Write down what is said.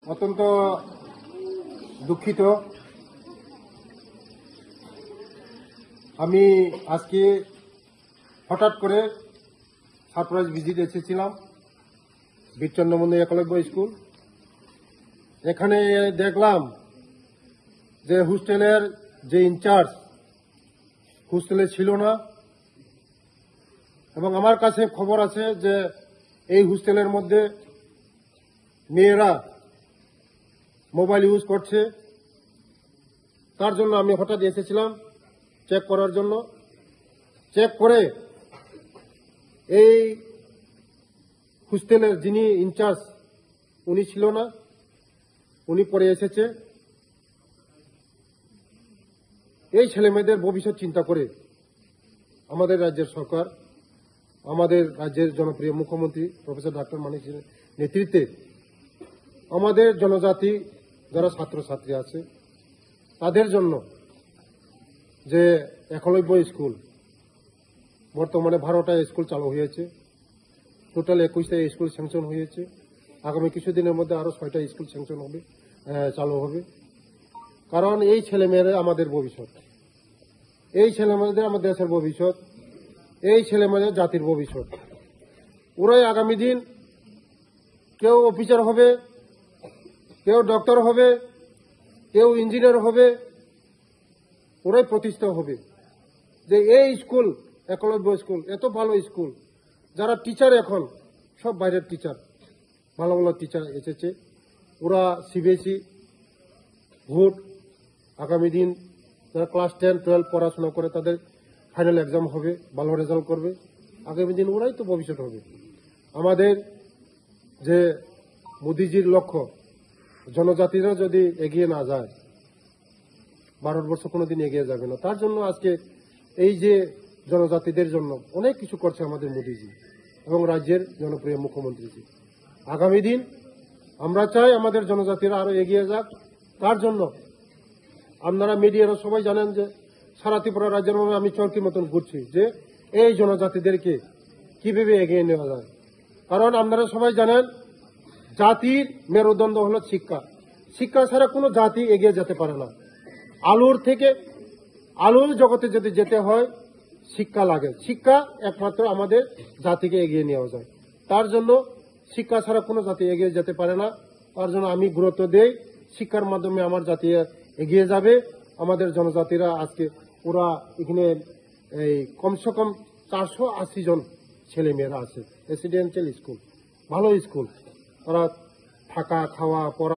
অত্যন্ত দুঃখিত। আমি আজকে হঠাৎ করে সারপ্রাইজ ভিজিট এসেছিলাম বীরচন্দ্র একলব্য স্কুল। এখানে দেখলাম যে হোস্টেলের যে ইনচার্জ হোস্টেলে ছিল না, এবং আমার কাছে খবর আছে যে এই হোস্টেলের মধ্যে মেয়েরা মোবাইল ইউজ করছে। তার জন্য আমি হঠাৎ এসেছিলাম চেক করার জন্য। চেক করে এই হোস্টেলের যিনি ইনচার্জ উনি ছিল না, উনি পরে এসেছে। এই ছেলেমেয়েদের ভবিষ্যৎ চিন্তা করে আমাদের রাজ্যের সরকার, আমাদের রাজ্যের জনপ্রিয় মুখ্যমন্ত্রী প্রফেসর ডক্টর মানিক নেতৃত্বে আমাদের জনজাতি যারা ছাত্রছাত্রী আছে তাদের জন্য যে একলব্য স্কুল, বর্তমানে 12টা স্কুল চালু হয়েছে, টোটাল 21টা স্কুল স্যাংশন হয়েছে। আগামী কিছুদিনের মধ্যে আরো 6টা স্কুল স্যাংশন হবে, চালু হবে। কারণ এই ছেলেমেয়েরা আমাদের ভবিষ্যৎ, এই ছেলেমেয়েদের আমাদের দেশের ভবিষ্যৎ, এই ছেলেমেয়েদের জাতির ভবিষ্যৎ। ওরাই আগামী দিন কেউ অফিসার হবে, কেউ ডক্টর হবে, কেউ ইঞ্জিনিয়ার হবে, ওরাই প্রতিষ্ঠা হবে। যে এই স্কুল একলব্য স্কুল এত ভালো স্কুল, যারা টিচার এখন সব বাইরের টিচার, ভালো ভালো টিচার এসেছে। ওরা সিবিএসই ভোট, আগামী দিন যারা ক্লাস 10, 12 পড়াশোনা করে তাদের ফাইনাল এক্সাম হবে, ভালো রেজাল্ট করবে। আগামী দিন ওরাই তো ভবিষ্যৎ হবে। আমাদের যে মোদিজির লক্ষ্য, জনজাতিরা যদি এগিয়ে না যায়, ভারতবর্ষ কোনোদিন এগিয়ে যাবে না। তার জন্য আজকে এই যে জনজাতিদের জন্য অনেক কিছু করছে আমাদের মোদিজি এবং রাজ্যের জনপ্রিয় মুখ্যমন্ত্রীজি। আগামী দিন আমরা চাই আমাদের জনজাতিরা আরো এগিয়ে যাক। তার জন্য আপনারা মিডিয়ারা সবাই জানেন যে সারা ত্রিপুরা রাজ্যের মধ্যে আমি চরকির মতন ঘুরছি যে এই জনজাতিদেরকে কিভাবে এগিয়ে নেওয়া যায়। কারণ আপনারা সবাই জানেন জাতির মেরুদণ্ড হলো শিক্ষা। শিক্ষা ছাড়া কোনো জাতি এগিয়ে যেতে পারে না। আলুর জগতে যদি যেতে হয় শিক্ষা লাগে। শিক্ষা একমাত্র আমাদের জাতিকে এগিয়ে নেওয়া যায়। তার জন্য শিক্ষা ছাড়া কোনো জাতি এগিয়ে যেতে পারে না। তার জন্য আমি গুরুত্ব দেই, শিক্ষার মাধ্যমে আমার জাতি এগিয়ে যাবে। আমাদের জনজাতিরা আজকে পুরা এখানে এই কমসে কম 480 জন ছেলে মেয়েরা আছে। রেসিডেন্সিয়াল স্কুল, ভালো স্কুল। তারা থাকা, খাওয়া, পড়া